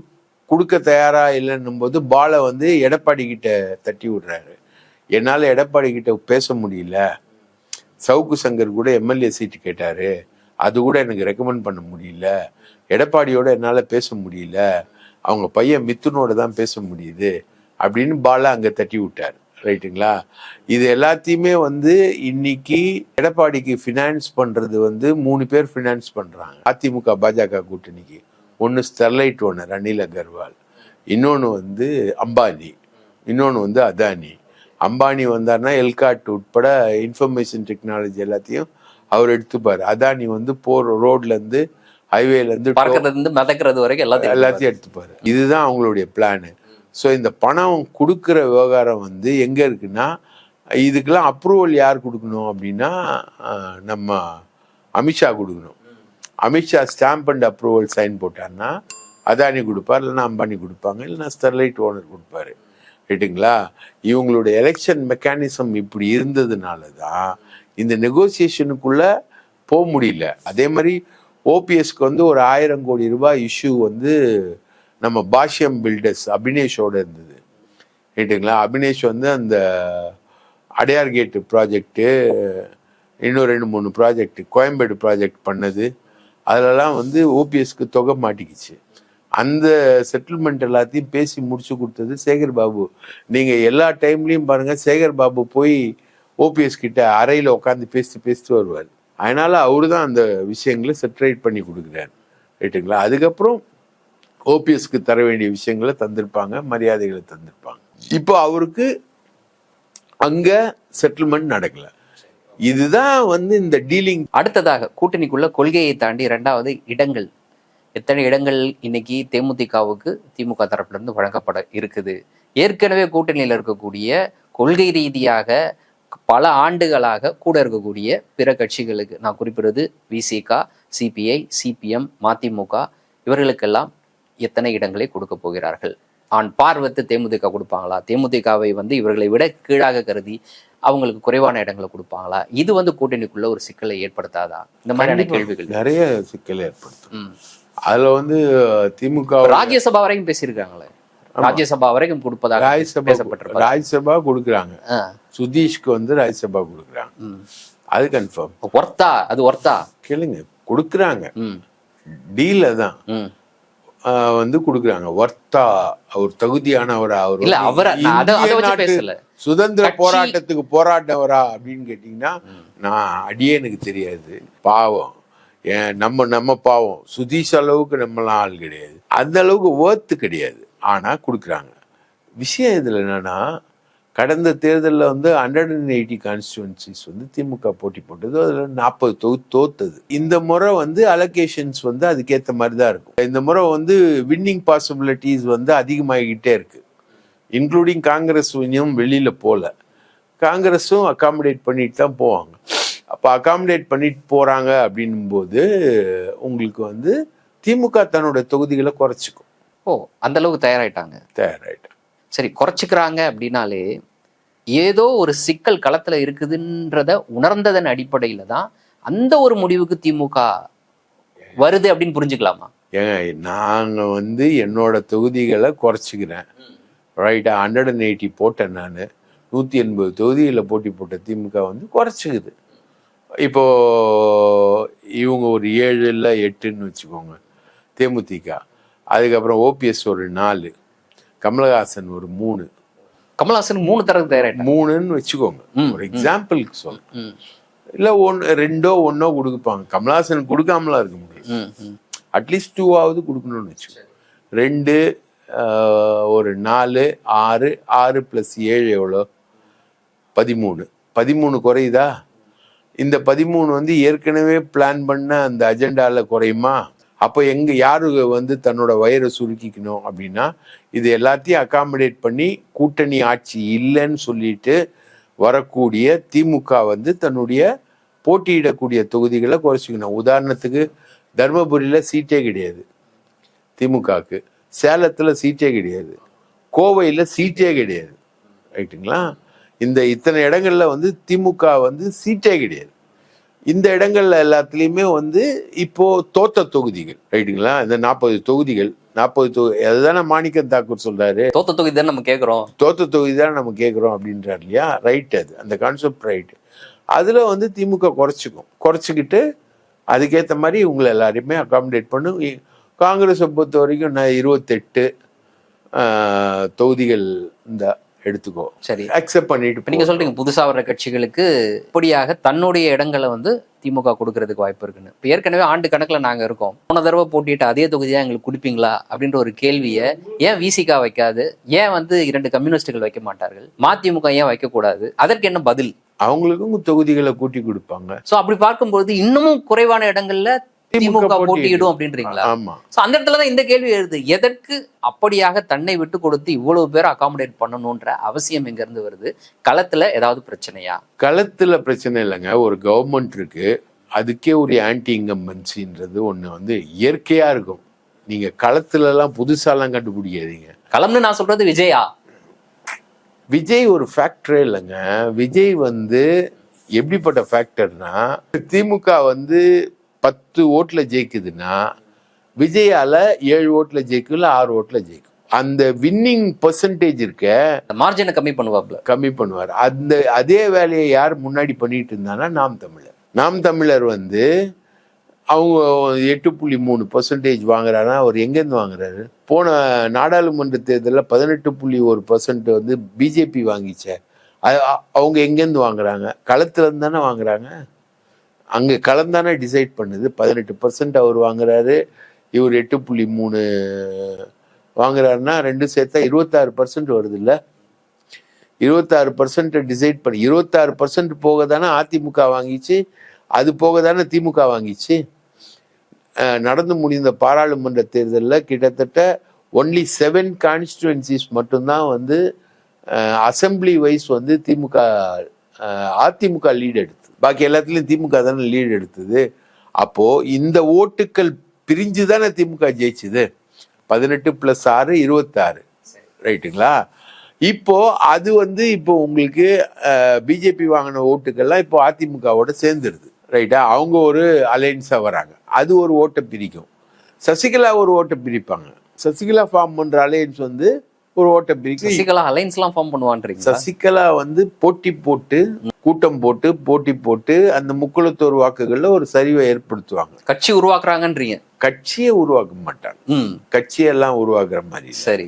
கொடுக்க தயாரா இல்லைன்னும் போது பாலை வந்து எடப்பாடி கிட்ட தட்டி விடுறாரு. என்னால எடப்பாடி கிட்ட பேச முடியல, சவுக்கு சங்கர் கூட MLA சீட்டு கேட்டாரு, அது கூட எனக்கு ரெக்கமெண்ட் பண்ண முடியல, எடப்பாடியோட என்னால பேச முடியல, அவங்க பையன் மிதுனோட தான் பேச முடியுது அப்படின்னு பாலை அங்க தட்டி விட்டார், ரைட்டுங்களா? இது எல்லாத்தையுமே வந்து இன்னைக்கு எடப்பாடிக்கு ஃபினான்ஸ் பண்றது வந்து 3 பேர் ஃபினான்ஸ் பண்றாங்க அதிமுக பாஜக கூட்டணிக்கு. ஒன்று ஸ்டெர்லைட் ஓனர் அனில் அகர்வால், இன்னொன்று வந்து அம்பானி, இன்னொன்று வந்து அதானி. அம்பானி வந்தார்னா எல்காட் உட்பட இன்ஃபர்மேஷன் டெக்னாலஜி எல்லாத்தையும் அவர் எடுத்துப்பாரு. அதானி வந்து ரோட்ல இருந்து ஹைவேல இருந்து மிதக்கிறது வரைக்கும் எல்லாத்தையும் எடுத்துப்பாரு. இதுதான் அவங்களுடைய பிளானு. ஸோ இந்த பணம் கொடுக்குற விவகாரம் வந்து எங்க இருக்குன்னா, இதுக்கெல்லாம் அப்ரூவல் யார் கொடுக்கணும் அப்படின்னா நம்ம அமித்ஷா கொடுக்கணும். Amit Shah stamp and approval sign போட்டார்னா அதானி கொடுப்பார், இல்லைன்னா அம்பானி கொடுப்பாங்க, இல்லைன்னா ஸ்டெர்லைட் ஓனர் கொடுப்பாரு, ரைட்டுங்களா? இவங்களுடைய எலெக்ஷன் மெக்கானிசம் இப்படி இருந்ததுனால தான் இந்த நெகோசியேஷனுக்குள்ள போக முடியல. அதே மாதிரி ஓபிஎஸ்க்கு வந்து ஒரு 1000 கோடி ரூபாய் இஷ்யூ வந்து நம்ம பாஷ்யம் பில்டர்ஸ் அபினேஷோட இருந்தது, ரைட்டுங்களா? அபினேஷ் வந்து அந்த அடையார் கேட்டு ப்ராஜெக்டு, இன்னும் 2-3 ப்ராஜெக்ட், கோயம்பேடு ப்ராஜெக்ட் பண்ணது, அதிலலாம் வந்து ஓபிஎஸ்க்கு தொகை மாட்டிக்கிச்சு. அந்த செட்டில்மெண்ட் எல்லாத்தையும் பேசி முடிச்சு கொடுத்தது சேகர் பாபு. நீங்க எல்லா டைம்லயும் பாருங்க, சேகர் பாபு போய் ஓபிஎஸ் கிட்ட அறையில உட்காந்து பேசிட்டு வருவார். அதனால அவரு தான் அந்த விஷயங்களை செட்டரேட் பண்ணி கொடுக்குறாரு, ரைட்டுங்களா? அதுக்கப்புறம் ஓபிஎஸ்க்கு தர வேண்டிய விஷயங்களை தந்திருப்பாங்க, மரியாதைகளை தந்திருப்பாங்க. இப்போ அவருக்கு அங்க செட்டில்மெண்ட் நடக்கல. இதுதான் வந்து இந்த டீலிங். அடுத்ததாக கூட்டணிக்குள்ள கொள்கையை தாண்டி 2வது இடங்கள், எத்தனை இடங்கள் இன்னைக்கு தேமுதிகவுக்கு திமுக தரப்புல இருந்து வழங்கப்பட இருக்குது? ஏற்கனவே கூட்டணியில் இருக்கக்கூடிய கொள்கை ரீதியாக பல ஆண்டுகளாக கூட இருக்கக்கூடிய பிற கட்சிகளுக்கு, நான் குறிப்பிடுறது விசிக, சிபிஐ, சிபிஎம், மதிமுக, இவர்களுக்கெல்லாம் எத்தனை இடங்களை கொடுக்க போகிறார்கள்? ஆன் பார்வத்து தேமுதிக கொடுப்பாங்களா? தேமுதிகவை வந்து இவர்களை விட கீழாக கருதி அவங்களுக்கு குறைவான இடங்களை கொடுப்பாங்களா? இது வந்து கூட்டணிக்குள்ள ஒரு சிக்கலை ஏற்படுத்தாதா? இந்த மாதிரியான கேள்விகள் நிறைய சிக்கலை ஏற்படுத்தும். அதுல வந்து திமுக ராஜ்யசபா வரைக்கும் பேசியிருக்காங்களே, ராஜ்யசபா வரைக்கும் கொடுப்பதாக பேசப்பட்டிருப்பாங்க. ராஜ்யசபா கொடுக்குறாங்க, சுதீஷ்க்கு வந்து ராஜ்யசபா கொடுக்குறாங்க, அது கன்ஃபார்ம். ஒர்த்தா? அது ஒர்த்தா? கேளுங்க, கொடுக்குறாங்க, டீல தான் வந்து கொடுக்குறாங்க. ஒர்த்தா, அவர் தகுதியானவரா, அவர் இல்ல அவரை பேசல, சுதந்திர போராட்டத்துக்கு போராட்டவரா அப்படின்னு கேட்டீங்கன்னா நான் எனக்கு தெரியாது. பாவம், நம்ம பாவம், சுதீஷ் அளவுக்கு நம்மளாம் ஆள் கிடையாது, அந்த அளவுக்கு ஒர்த்து கிடையாது. ஆனா கொடுக்குறாங்க. விஷயம் இதுல என்னன்னா, கடந்த தேர்தலில் வந்து 180 கான்ஸ்டிடுவன்சிஸ் வந்து திமுக போட்டி போட்டது, அதுல 40 தோத்தது. இந்த முறை வந்து அலோகேஷன்ஸ் வந்து அதுக்கேற்ற மாதிரி தான் இருக்கும். இந்த முறை வந்து வின்னிங் பாசிபிலிட்டிஸ் வந்து அதிகமாகிக்கிட்டே இருக்கு. இன்க்ளூடிங் காங்கிரஸ் இன்னும் வெளியில போல, காங்கிரஸும் அகாமடேட் பண்ணிட்டு தான் போவாங்க. அப்போ அகாமடேட் பண்ணிட்டு போறாங்க அப்படின்னும் போது உங்களுக்கு வந்து திமுக தன்னோட தொகுதிகளை குறைச்சிக்கும். ஓ, அந்த அளவுக்கு தயாராயிட்டாங்க. சரி, குறைச்சிக்கிறாங்க அப்படின்னாலே ஏதோ ஒரு சிக்கல் களத்துல இருக்குதுன்றத உணர்ந்ததன் அடிப்படையில தான் அந்த ஒரு முடிவுக்கு திமுக வருது அப்படின்னு புரிஞ்சுக்கலாமா? ஏங்க, நாங்க வந்து என்னோட தொகுதிகளை குறைச்சிக்கிறேன், ரைட்டா? 180 போட்டேன் நான், 180 தொகுதிகளில் போட்டி போட்ட திமுக வந்து குறைச்சிக்குது. இப்போ இவங்க ஒரு 7 இல்லை 8ன்னு வச்சுக்கோங்க தேமுதிக. அதுக்கப்புறம் ஓபிஎஸ் ஒரு 4, கமலஹாசன் ஒரு 3. கமலஹாசன் 3 தரக்கு தயாராக 3ன்னு வச்சுக்கோங்க, ஒரு எக்ஸாம்பிளுக்கு சொல்றேன். இல்ல 1 1 கொடுப்பாங்க. கமலஹாசன் கொடுக்காமலாம் இருக்க முடியும், அட்லீஸ்ட் 2ஆவது கொடுக்கணும்னு வச்சுக்கோங்க. 2 ஒரு 4 6 6 + 7 எவ்வளோ? 13 குறையுதா? இந்த 13 வந்து ஏற்கனவே பிளான் பண்ண அந்த அஜெண்டால குறையுமா? அப்போ யாரு வந்து தன்னோட வயிறை சுருக்கிக்கணும் அப்படின்னா, இது எல்லாத்தையும் அகாமடேட் பண்ணி கூட்டணி ஆட்சி இல்லைன்னு சொல்லிட்டு வரக்கூடிய திமுக வந்து தன்னுடைய போட்டியிடக்கூடிய தொகுதிகளை குறைச்சிக்கணும். உதாரணத்துக்கு தர்மபுரியில சீட்டே கிடையாது திமுகவுக்கு, சேலத்துல சீட்டே கிடையாது, கோவையில சீட்டே கிடையாது, ரைட்டுங்களா? இத்தனை இடங்கள்ல வந்து திமுக வந்து சீட்டே கிடையாது. இந்த இடங்கள்ல எல்லாத்துலயுமே வந்து இப்போ தோத்த தொகுதிகள், ரைட்டுங்களா? இந்த 40 தொகுதிகள், 40 அதுதானே மாணிக்கம் தாக்கூர் சொல்றாரு, தோத்த தொகுதி தான் நம்ம கேட்கிறோம், தோத்த தொகுதி தான் நம்ம கேட்கிறோம் அப்படின்றாரு இல்லையா? ரைட், அது அந்த கான்செப்ட் ரைட். அதுல வந்து திமுக குறைச்சிக்கிட்டு அதுக்கேற்ற மாதிரி இவங்களை எல்லாரையுமே அகாமடேட் பண்ணும். காங்கிரஸை பொறுத்த வரைக்கும் 28 தொகுதிகள் இந்த எடுத்துக்கோ, சரி, அக்செப்ட் பண்ணிட்டு. நீங்க சொல்றீங்க புதுசா வர்ற கட்சிகளுக்கு இப்படியாக தன்னுடைய இடங்களை வந்து திமுக கொடுக்கறதுக்கு வாய்ப்பு இருக்குன்னு. இப்போ ஏற்கனவே ஆண்டு கணக்குல நாங்க இருக்கோம், போன தடவை போட்டிட்டு அதே தொகுதியா எங்களுக்கு கொடுப்பீங்களா அப்படின்ற ஒரு கேள்வியை ஏன் விசிகா வைக்காது, ஏன் வந்து 2 கம்யூனிஸ்டுகள் வைக்க மாட்டார்கள், மதிமுக ஏன் வைக்கக்கூடாது? அதற்கு என்ன பதில்? அவங்களுக்கும் தொகுதிகளை கூட்டி கொடுப்பாங்க. சோ அப்படி பார்க்கும்போது இன்னமும் குறைவான இடங்கள்ல திமுக போட்டியிடும் அப்படின்றீங்களா? ஆமா. சோ அந்த இடத்துலதான் இந்த கேள்வி எழுது, எதற்கு அப்படியாக தன்னை விட்டு கொடுத்து இவ்வளவு பேர் அகாமடேட் பண்ணணும்ன்ற அவசியம் எங்க இருந்து வருது? களத்துல ஏதாவது பிரச்சனையா? களத்துல பிரச்சனை இல்லைங்க, ஒரு கவர்மெண்ட் இருக்கு, அதுக்கே ஒரு ஆன்டி இன்கம்பன்சின்றது ஒண்ணு வந்து இயற்கையா இருக்கும். நீங்க களத்துல எல்லாம் புதுசாலாம் கண்டுபிடிக்காதீங்க. களம்னு நான் சொல்றது விஜயா, விஜய் ஒரு ஃபேக்டரே இல்லைங்க. விஜய் வந்து எப்படிப்பட்ட ஃபேக்டர்னா, திமுக வந்து 10 ஓட்டுல ஜெயிக்குதுன்னா விஜயால 7 ஓட்டுல ஜெயிக்கும், இல்ல 6 ஓட்டுல ஜெயிக்கும். அந்த வின்னிங் பெர்சன்டேஜ் இருக்க மார்ஜினை கம்மி பண்ணுவார். அதே வேலையை யார் முன்னாடி பண்ணிட்டு இருந்தாங்கன்னா நாம் தமிழர் வந்து அவங்க 8.3% வாங்குறாருன்னா அவர் எங்கேருந்து வாங்குறாரு? போன நாடாளுமன்ற தேர்தலில் 18.1% வந்து பிஜேபி வாங்கிச்ச, அவங்க எங்கேருந்து வாங்குறாங்க? களத்துல இருந்து தானே வாங்குறாங்க. அங்கே களம் தானே டிசைட் பண்ணுது. 18% அவர் வாங்குறாரு, இவர் 8.3 வாங்குறாருன்னா 2 சேர்த்தா 26% வருது இல்லை? 26% டிசைட் பண்ணி 26% போக தானே அதிமுக வாங்கிச்சு, அது போக தானே திமுக வாங்கிச்சு. நடந்து முடிந்த பாராளுமன்ற தேர்தலில் கிட்டத்தட்ட ஒன்லி 7 கான்ஸ்டிடுவன்சிஸ் மட்டும்தான் வந்து அசம்பிளி வைஸ் வந்து அதிமுக லீட் எடுத்தது. பாக்கி எல்லாத்துலேயும் திமுக தானே லீட் எடுத்தது. அப்போ இந்த ஓட்டுக்கள் பிரிஞ்சு தானே திமுக ஜெயிச்சுது. 18 + 6 26, ரைட்டுங்களா? இப்போ அது வந்து இப்போ உங்களுக்கு பிஜேபி வாங்கின ஓட்டுக்கள்லாம் இப்போ அதிமுகவோட சேர்ந்துருது, ரைட்டா? அவங்க ஒரு அலையன்ஸா வராங்க, அது ஒரு ஓட்டை பிரிக்கும். சசிகலா ஒரு ஓட்டை பிரிப்பாங்க. சசிகலா ஃபார்ம் பண்ற அலையன்ஸ் வந்து ஒரு ஓட்டை பிரிக்கும். சசிகலா அலைன்ஸ்லாம் ஃபார்ம் பண்ணுவான்றீங்க? சசிகலா வந்து போட்டி போட்டு கூட்டம் போட்டு போட்டி போட்டு அந்த முக்குளத்தோர் வாக்குகள்ல ஒரு சரிவை ஏற்படுத்துவாங்க. கட்சி உருவாக்குறாங்கன்றீங்க? கட்சியை உருவாக்க மாட்டாங்க, கட்சியெல்லாம் உருவாக்குற மாதிரி. சரி,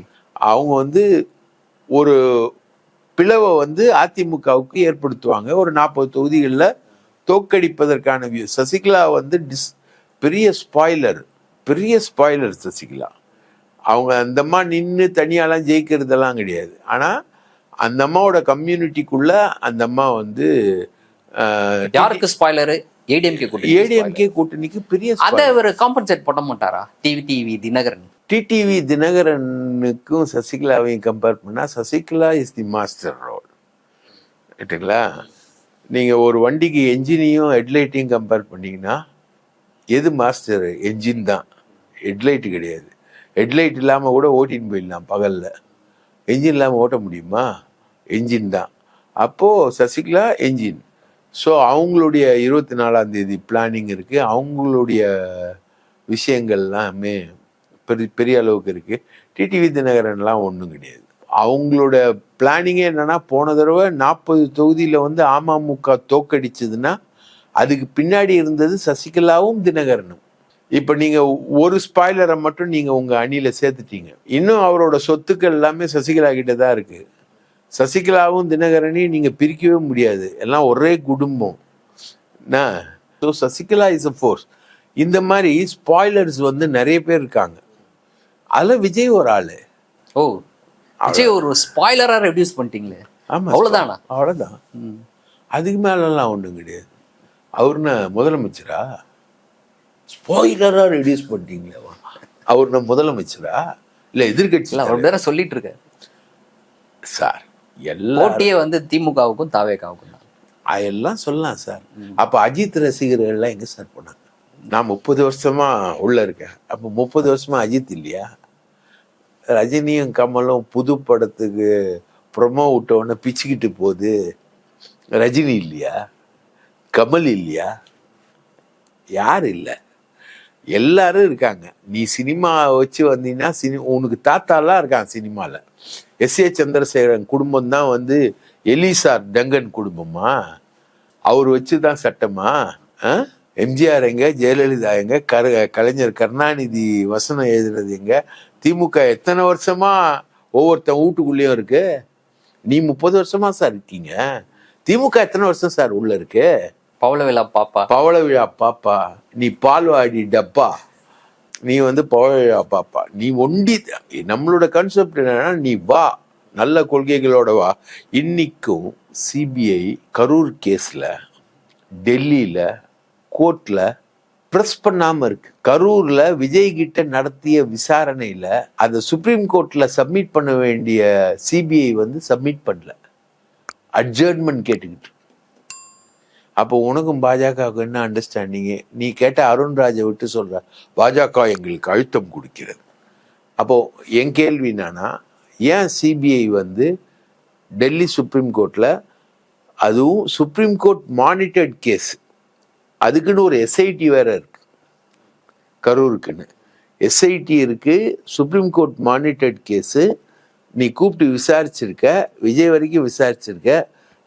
அவங்க வந்து ஒரு பிளவை வந்து அதிமுகவுக்கு ஏற்படுத்துவாங்க. ஒரு 40 தொகுதிகளில் தோக்கடிப்பதற்கான சசிகலா வந்து பெரிய ஸ்பாய்லர் சசிகலா. அவங்க அந்த அம்மா நின்று தனியாலாம் ஜெயிக்கிறதெல்லாம் கிடையாது. ஆனால் அந்த அம்மாவோட கம்யூனிட்டிக்குள்ள அந்த அம்மா வந்து யாருக்கு ஸ்பாய்லரு? ஏடிஎம்கே கூட்டணிக்கு பெரிய. அதை அவர் காம்பன்சேட் பண்ண மாட்டாரா? டிடிவி தினகரனுக்கும் சசிகலாவையும் கம்பேர் பண்ணா Sasikala is the master role, ரைட்டுங்களா? நீங்க ஒரு வண்டிக்கு என்ஜினையும் ஹெட்லைட்டையும் கம்பேர் பண்ணீங்கன்னா எது மாஸ்டர்? என்ஜின் தான், ஹெட்லைட்டு கிடையாது. ஹெட்லைட் இல்லாமல் கூட ஓட்டின்னு போயிடலாம் பகலில், என்ஜின் இல்லாமல் ஓட்ட முடியுமா? என்ஜின் தான். அப்போது சசிகலா என்ஜின். ஸோ அவங்களுடைய 24ஆம் தேதி பிளானிங் இருக்குது, அவங்களுடைய விஷயங்கள்லாமே பெரிய அளவுக்கு இருக்குது. டிடிவி தினகரன்லாம் ஒன்றும் கிடையாது. அவங்களோட பிளானிங்கே என்னென்னா, போன தடவை 40 தொகுதியில் வந்து அமமுக தோக்கடிச்சதுன்னா அதுக்கு பின்னாடி இருந்தது சசிகலாவும் தினகரனும். இப்போ நீங்கள் ஒரு ஸ்பாய்லரை மட்டும் நீங்கள் உங்கள் அணியில் சேர்த்துட்டீங்க. இன்னும் அவரோட சொத்துக்கள் எல்லாமே சசிகலா கிட்ட தான் இருக்குது. சசிகலாவும் தினகரனையும் நீங்கள் பிரிக்கவே முடியாது, எல்லாம் ஒரே குடும்பம். So Sasikala is a force. இந்த மாதிரி ஸ்பாய்லர்ஸ் வந்து நிறைய பேர் இருக்காங்க. அதில் விஜய் ஒரு ஆள். ஓ, விஜய் ஒரு ஸ்பாய்லரா ரெடியூஸ் பண்ணிட்டீங்களே? ஆமாம், அவ்வளோதானா? அவ்வளோதான், அதுக்கு மேலெல்லாம் ஒன்றும் கிடையாது. அவருன்னு முதலமைச்சரா? ஸ்பாய்லரா ரெடியூஸ் பண்ணிட்டீங்களே. அவரு முதலமைச்சரா இல்லை எதிர்கட்சி? அவர் பேரை சொல்லிட்டு இருக்க சார். போட்டியே வந்து திமுகவுக்கும் தாவேகாவுக்கும் தான் எல்லாம் சொல்லலாம் சார். அப்போ அஜித் ரசிகர்கள்லாம் எங்கே சார் போனாங்க? நான் 30 வருஷமா உள்ள இருக்கேன். அப்போ 30 வருஷமா அஜித் இல்லையா? ரஜினியும் கமலும் புது படத்துக்கு ப்ரொமோ விட்டோன்னு பிச்சுக்கிட்டு போகுது. ரஜினி இல்லையா? கமல் இல்லையா? யார் இல்லை? எல்லாரும் இருக்காங்க. நீ சினிமா வச்சு வந்தீங்கன்னா உனக்கு தாத்தாலாம் இருக்காங்க சினிமாவில். எஸ்.ஏ. சந்திரசேகரன் குடும்பம் தான் வந்து எலிசார் டங்கன் குடும்பமா? அவர் வச்சு தான் சட்டமா? எம்ஜிஆர் எங்க, ஜெயலலிதா எங்க, கலைஞர் கருணாநிதி வசனம் எழுதுனது எங்க? திமுக எத்தனை வருஷமா ஒவ்வொருத்தன் வீட்டுக்குள்ளேயும் இருக்கு. நீ 30 வருஷமா சார் இருக்கீங்க. திமுக எத்தனை வருஷம் சார் உள்ள இருக்கு? பவள விழா பாப்பா, நீ பால்வாடி டப்பா, நீ வந்து பவள விழா பாப்பா. நீ ஒண்டி. நம்மளோட கான்செப்ட் என்னன்னா, நீ வா, நல்ல கொள்கைகளோட வா. இன்னைக்கும் சிபிஐ கரூர் கேஸ்ல டெல்லியில கோர்ட்ல பிரஸ் பண்ணாம இருக்கு. கரூர்ல விஜய் கிட்ட நடத்திய விசாரணையில அதை சுப்ரீம் கோர்ட்ல சப்மிட் பண்ண வேண்டிய சிபிஐ வந்து சப்மிட் பண்ணல, அட்ஜர்ன்மெண்ட் கேட்டுக்கிட்டு. அப்போ உனக்கும் பாஜகவுக்கு என்ன அண்டர்ஸ்டாண்டிங்கு? நீ கேட்ட அருண்ராஜை விட்டு சொல்ற பாஜக எங்களுக்கு அழுத்தம் கொடுக்கிறது. அப்போ என் கேள்வி என்னன்னா, ஏன் சிபிஐ வந்து டெல்லி சுப்ரீம் கோர்ட்ல, அதுவும் சுப்ரீம் கோர்ட் மானிட்டர்ட் கேஸ், அதுக்குன்னு ஒரு எஸ்ஐடி வேற இருக்கு, கரூருக்குன்னு எஸ்ஐடி இருக்கு, சுப்ரீம் கோர்ட் மானிட்டர்ட் கேஸு. நீ கூப்பிட்டு விசாரிச்சிருக்க, விஜய் வரைக்கும் விசாரிச்சிருக்க,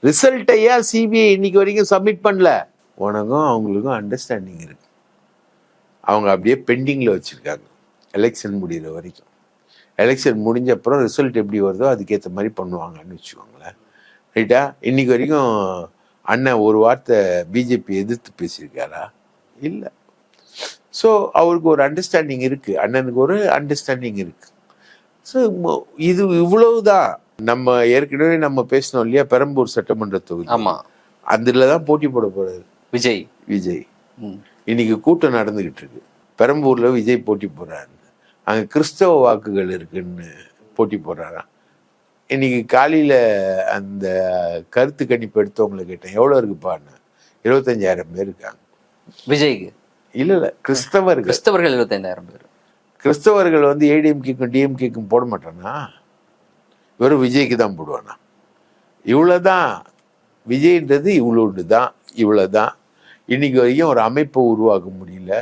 ரிசல்ட்டை ஏன் சிபிஐ இன்னைக்கு வரைக்கும் சப்மிட் பண்ணல? உனக்கும் அவங்களுக்கும் அண்டர்ஸ்டாண்டிங் இருக்கு. அவங்க அப்படியே பெண்டிங்கில் வச்சுருக்காங்க எலெக்ஷன் முடிகிற வரைக்கும். எலெக்ஷன் முடிஞ்ச அப்புறம் ரிசல்ட் எப்படி வருதோ அதுக்கேற்ற மாதிரி பண்ணுவாங்கன்னு வச்சுக்கோங்களேன், ரைட்டா? இன்னைக்கு வரைக்கும் அண்ணன் ஒரு வார்த்தை பிஜேபி எதிர்த்து பேசியிருக்காரா? இல்லை. ஸோ அவருக்கு ஒரு அண்டர்ஸ்டாண்டிங் இருக்கு, அண்ணனுக்கு ஒரு அண்டர்ஸ்டாண்டிங் இருக்கு. ஸோ இது இவ்வளவுதான். நம்ம ஏற்கனவே நம்ம பேசணும் இல்லையா, பெரம்பூர் சட்டமன்ற தொகுதி, ஆமா, அதுல தான் போட்டி போட போறாரு விஜய். இன்னைக்கு கூட்டம் நடந்துகிட்டு இருக்கு. பெரம்பூர்ல விஜய் போட்டி போடுறாரு, அங்க கிறிஸ்தவ வாக்குகள் இருக்குன்னு போட்டி போடுறாராம். இன்னைக்கு காலையில அந்த கருத்து கணிப்பு எடுத்தவங்களை கேட்டேன், எவ்வளவு இருக்குப்பான்னு. 25,000 பேர் இருக்காங்க விஜய்க்கு. இல்ல கிறிஸ்தவர்கள் 25,000 பேர். கிறிஸ்தவர்கள் வந்து ஏடிஎம்கேக்கும் டிஎம்கேக்கும் போட மாட்டானா, வெறும் விஜய்க்கு தான் போடுவானா. இவ்வளவுதான். விஜய்ன்றது இவ்வளோண்டு தான், இவ்வளவுதான். இன்னைக்கு வரைக்கும் ஒரு அமைப்பை உருவாக்க முடியல,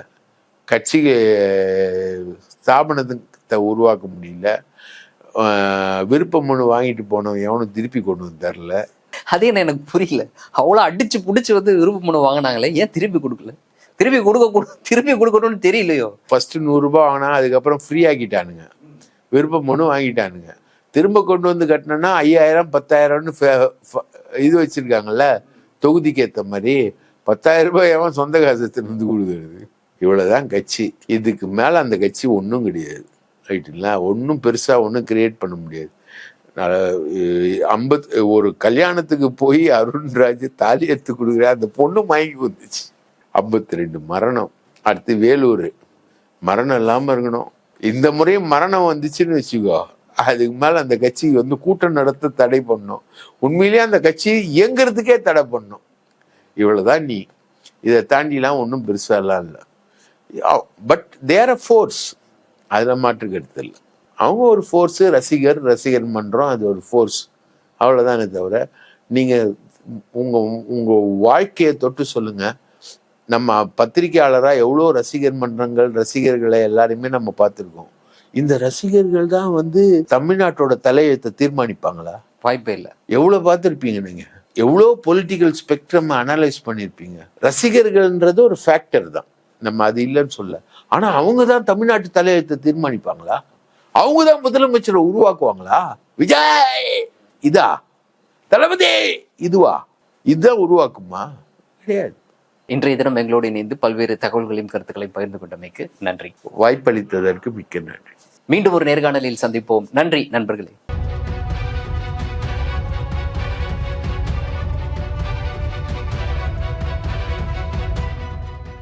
கட்சி ஸ்தாபனத்தை உருவாக்க முடியல. விருப்ப மனு வாங்கிட்டு போனவன் எவனும் திருப்பி கொண்டு வந்து தரல. அதே எனக்கு புரியல. அவ்வளோ அடிச்சு புடிச்சு வந்து விருப்ப மனு வாங்கினாங்களே, ஏன் திருப்பி கொடுக்கல? திருப்பி கொடுக்கணும்னு தெரியலையோ. ஃபர்ஸ்ட் 100 ரூபாய் வாங்கினா, அதுக்கப்புறம் ஃப்ரீ ஆக்கிட்டானுங்க, விருப்ப மனு வாங்கிட்டானுங்க. திரும்ப கொண்டு வந்து கட்டினா 5,000 10,000ன்னு இது வச்சிருக்காங்கல்ல, தொகுதிக்கு ஏற்ற மாதிரி. 10,000 ரூபாய் எவன் சொந்த காசத்தை வந்து கொடுக்கறது? இவ்வளவுதான் கட்சி. இதுக்கு மேல அந்த கட்சி ஒன்றும் கிடையாது, ரைட்டுங்களா? ஒன்றும் பெருசா ஒன்றும் கிரியேட் பண்ண முடியாது. ஒரு கல்யாணத்துக்கு போய் அருண்ராஜ் தாலி எடுத்து கொடுக்குற அந்த பொண்ணு மயங்கி வந்துச்சு. 52 மரணம். அடுத்து வேலூர் மரணம் இல்லாம இருக்கணும். இந்த முறையும் மரணம் வந்துச்சுன்னு வச்சுக்கோ, அதுக்கு மேல அந்த கட்சி வந்து கூட்டம் நடத்த தடை பண்ணும். உண்மையிலேயே அந்த கட்சி இயங்குறதுக்கே தடை பண்ணும். இவ்வளவுதான். நீ இதை தாண்டிலாம் ஒன்றும் பெருசாலாம் இல்லை. பட் தேர் அ ஃபோர்ஸ், அதில் மாற்று கருத்து இல்லை. அவங்க ஒரு ஃபோர்ஸு, ரசிகர் மன்றம், அது ஒரு ஃபோர்ஸ், அவ்வளோதானே தவிர நீங்கள் உங்கள் வாழ்க்கையை தொட்டு சொல்லுங்கள். நம்ம பத்திரிகையாளராக எவ்வளோ ரசிகர் மன்றங்கள், ரசிகர்களை எல்லாருமே நம்ம பார்த்துருக்கோம். இந்த ரசிகர்கள் தான் வந்து தமிழ்நாட்டோட தலையெழுத்தை தீர்மானிப்பாங்களா? வாய்ப்பே இல்லை. எவ்வளோ பார்த்துருப்பீங்க நீங்கள், எவ்வளோ பொலிட்டிக்கல் ஸ்பெக்ட்ரம் அனலைஸ் பண்ணியிருப்பீங்க. ரசிகர்கள்ன்றது ஒரு ஃபேக்டர் தான், நம்ம அது இல்லைன்னு சொல்ல. ஆனா அவங்க தான் தமிழ்நாட்டு தலையெழுத்தை தீர்மானிப்பாங்களா? அவங்க தான் முதலமைச்சரை உருவாக்குவாங்களா? விஜய் இதா, தளபதி இதுவா, இதுதான் உருவாக்குமா? கிடையாது. இன்றைய தினம் எங்களோடு இணைந்து பல்வேறு தகவல்களையும் கருத்துக்களையும் பகிர்ந்து கொண்டமைக்கு நன்றி. வாய்ப்பளித்ததற்கு மிக்க நன்றி. மீண்டும் ஒரு நேர்காணலில் சந்திப்போம். நன்றி நண்பர்களே.